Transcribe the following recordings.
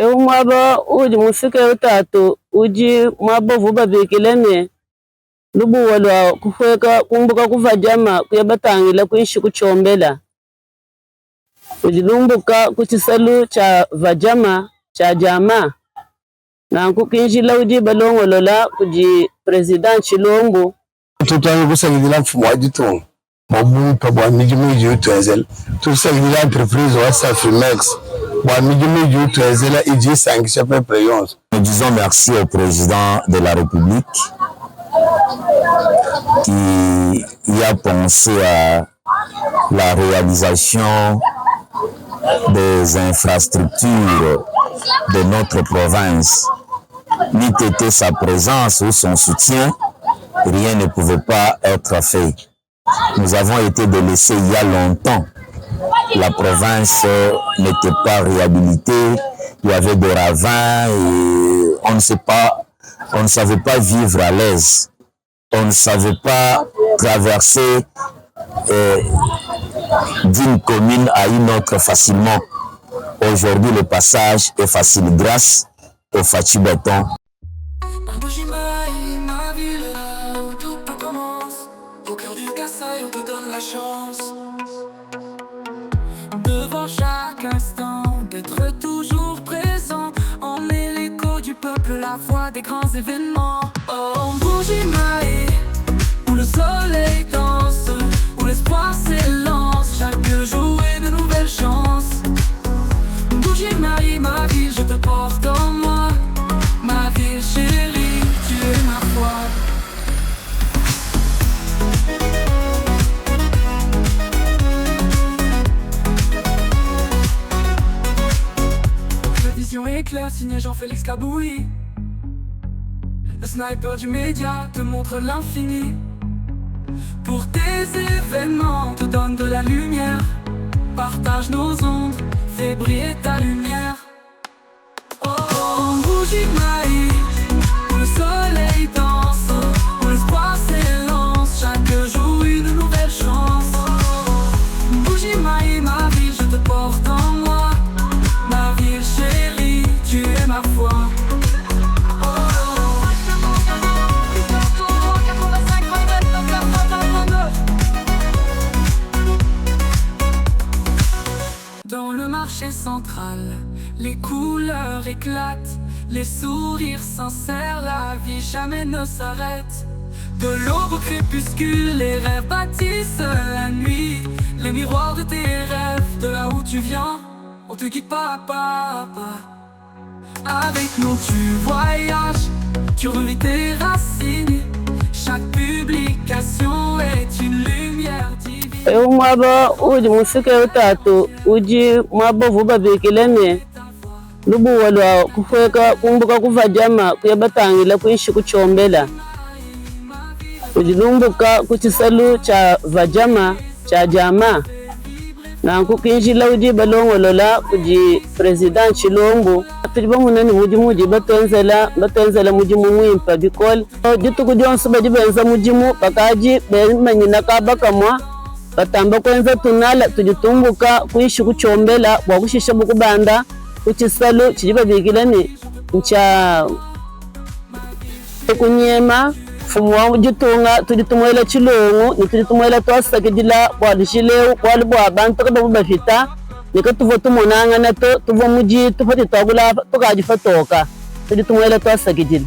Mwaba uji musike utatu uji mwaba vuba bikilene lubu walwa kufweka kumbuka kuva jama kuyabatangila kuishi kuchombela uji lumbuka kuchisalu cha vajama cha jama na kukinjila uji balongolola kuji president Chilombo tutangi kusagidila mfumo wa jitungu mabumu pa bwa miji utwezela tusagidila entreprise wa Safimex. Nous disons merci au président de la République qui a pensé à la réalisation des infrastructures de notre province. N'eût été sa présence ou son soutien, rien ne pouvait pas être fait. Nous avons été délaissés il y a longtemps. La province n'était pas réhabilitée, il y avait des ravins et on ne savait pas vivre à l'aise. On ne savait pas traverser d'une commune à une autre facilement. Aujourd'hui, le passage est facile grâce au Fachi Béton. Devant chaque instant, d'être toujours présent. On est l'écho du peuple, la voix des grands événements. Oh, Mbuji-Mayi, où le soleil danse, où l'espoir s'élance. Chaque jour est de nouvelles chances. Mbuji-Mayi, ma ville, je te porte en moi. Ma ville chérie, tu es ma foi. Éclair signé Jean-Félix Kaboui. Le sniper du média te montre l'infini. Pour tes événements, te donne de la lumière. Partage nos ondes, fais briller ta lumière. Oh, Mbuji-Mayi, où le soleil danse, où l'espoir s'élance. Chaque jour une nouvelle chance. Mbuji-Mayi, ma ville, je te porte en moi. Ma ville chérie, tu es ma foi. Dans le marché central, les couleurs éclatent, les sourires sincères, la vie jamais ne s'arrête. De l'aube au crépuscule, les rêves bâtissent la nuit. Les miroirs de tes rêves, de là où tu viens, on te guide pas à pas. Avec nous tu voyages, tu revis tes racines. Chaque publication est une lumière divine. Mwaba uji musike utatu uji mwaba vuba bikilene lubu walwa kufweka kumbuka kuva jama kuyabatangila kuishi kuchombela uji lumbuka kuchisalu cha vajama cha jama na kukinjila uji balongolola kuji president Chilombo tujiba munani muji batenzela muji mumwimpa bikol jitu kujonsu bajibenza mujimu pakaji bemanyina kabakamwa batamba kwenza tunala tujitumbuka kuishi kuchombela kwa kushisha bukubanda kuchisalu chijiba bikilani ncha kunyema fumu wa jitunga tujitumwela Chilongo ni tujitumwela twasakidila kwa dishileu kwa libu abantu kada bafita nika tuvo tumonanga nato tuvo muji tufati twagula tukajifatoka tujitumwela twasakidila.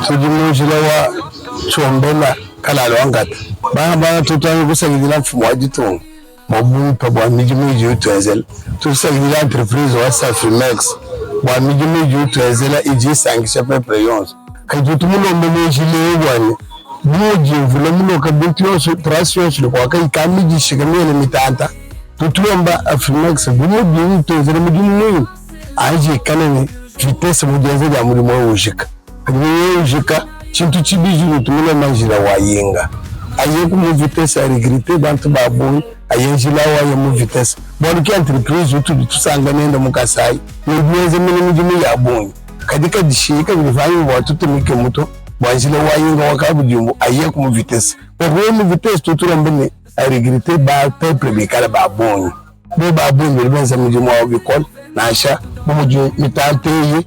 Tujimujila wa chombela kalalo angata bana tutangi kusagidila mfumo wa jitungu mabumu pa bwa miji utwezela tusagidila entreprise wa Safimex bwa miji utwezela ijisangisha pepe yonso kaitutu mulombe mejile bwane muji vula muloka bintu yonso trasi yonso kwa kai kamiji shikamene mitanta tutulomba Safimex bumuji utwezela muji mwenye aje kanani vitesse mugenzi ya mulimo w'ujika w'ujika chintu chibiju tumule manjira wayinga aye ku mu vitesse a regrette bantu babu ayenjila wa mu vitesse bon ki entreprise utu tusanga nenda mukasai nibweze mini mujimi ya bunyi kadika dishika bivanyi watu tumike muto banjila wayinga wakabujumbu aye ku mu vitesse ko mu vitesse tutura mbene a regrette ba peuple bikala babunyi be babunyi bibenza mujimo wa bikol nasha muju mitanteye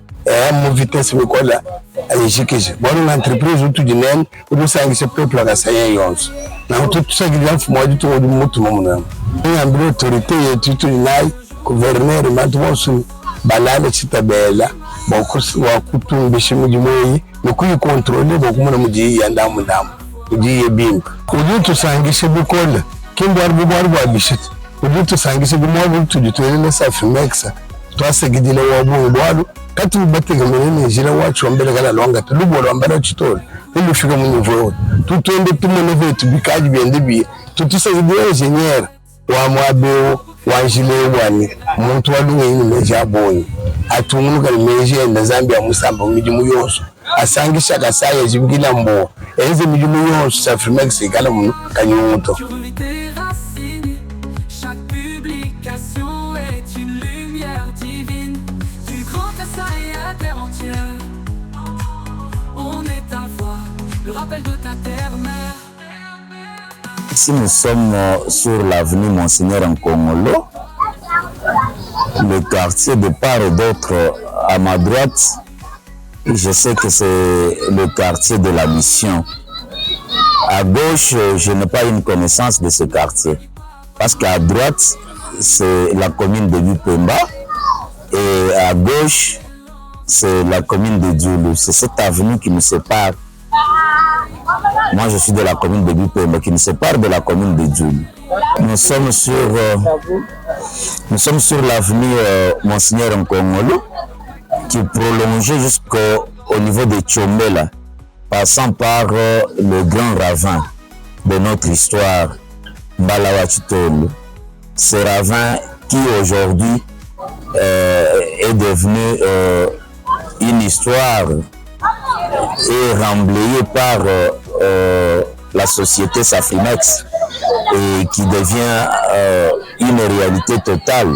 mu vitesse bikola ayishikije bona entreprise utu jinene ubusangise peuple akasaye yonso na ututusagirira mfumo wajitu wodi mutu mumuna ngambire autorité yetu tulinayi gouverneur mantu bosu balale chitabela bokusi wakutumbisha mujimoyi nokuyi contrôler bokumuna muji yandamu ndamu muji yebimba ujitu sangise bikola kimbo arbu abishit ujitu sangise bimobu tujitwele Safrimex twasegidile wabu bwadu kati mbatega menene jira wacu ambele kala longa tulubo lwambala chitole ili fika munyivo tutwende tumone vetu bikaji bende bi tutusagidile jenyera wa mwabeo wanjile wani muntu walunga yini meje abonyi atumunuka meje enda Zambia musamba mijimu yonso asangisha kasaya jibigila mbo eze mijimu yonso Safrimex ikala munu kanyumuto. Le rappel de ta terre-mère. Ici, nous sommes sur l'avenue Monseigneur Nkongolo, le quartier de part et d'autre à ma droite. Je sais que c'est le quartier de la Mission. À gauche, je n'ai pas une connaissance de ce quartier. Parce qu'à droite, c'est la commune de Bipemba et à gauche, c'est la commune de Djoulou. C'est cette avenue qui nous sépare. Moi, je suis de la commune de Bipemba qui nous sépare de la commune de Djoulou. Nous sommes sur l'avenue Monseigneur Nkongolo qui est prolongée jusqu'au niveau de Tchombela, passant par le grand ravin de notre histoire, Mbalawa Chitolo. Ce ravin qui aujourd'hui est devenu une histoire et remblayé par la société Safrimex et qui devient une réalité totale.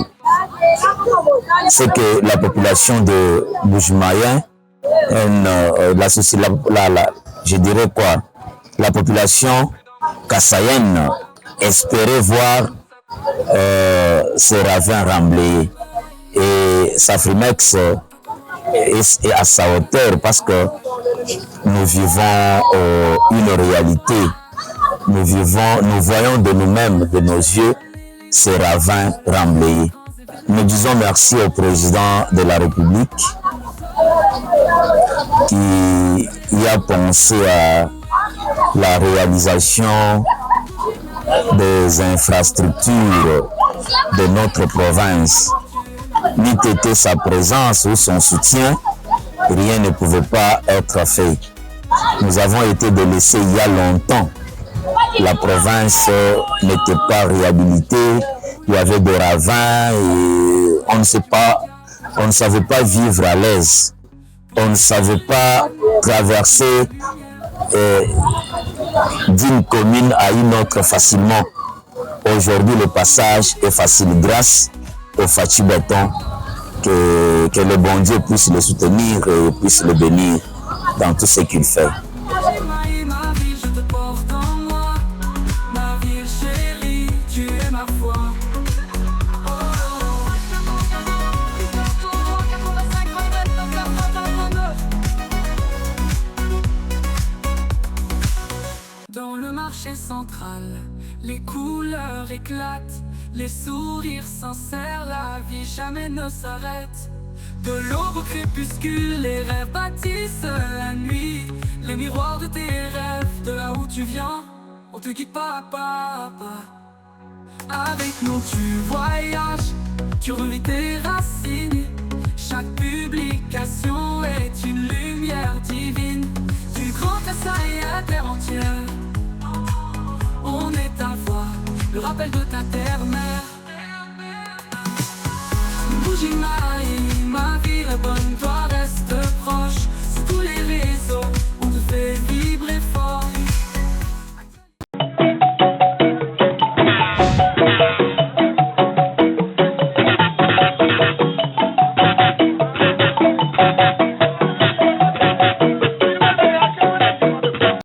C'est que la population de Bujumayen, je dirais quoi, la population kassaïenne espérait voir ce ravin remblayé. Et Safrimex est à sa hauteur parce que nous vivons une réalité. Nous voyons de nous-mêmes, de nos yeux, ce ravin remblayé. Nous disons merci au président de la République qui a pensé à la réalisation des infrastructures de notre province. N'eût été sa présence ou son soutien, rien ne pouvait pas être fait. Nous avons été délaissés il y a longtemps. La province n'était pas réhabilitée, il y avait des ravins et on ne savait pas vivre à l'aise. On ne savait pas traverser d'une commune à une autre facilement. Aujourd'hui, le passage est facile grâce au Fachi Béton. Que le bon Dieu puisse le soutenir et puisse le bénir dans tout ce qu'il fait. Dans le marché central, les couleurs éclatent, les sourires sincères, la vie jamais ne s'arrête. De l'aube au crépuscule, les rêves bâtissent la nuit. Les miroirs de tes rêves, de là où tu viens, on te guide pas à pas. Avec nous tu voyages, tu revis tes racines. Chaque publication est une lumière divine. Du grand Kasaï à terre entière, on est ta voix, le rappel de ta terre-mère. Bujumayen. Thank you.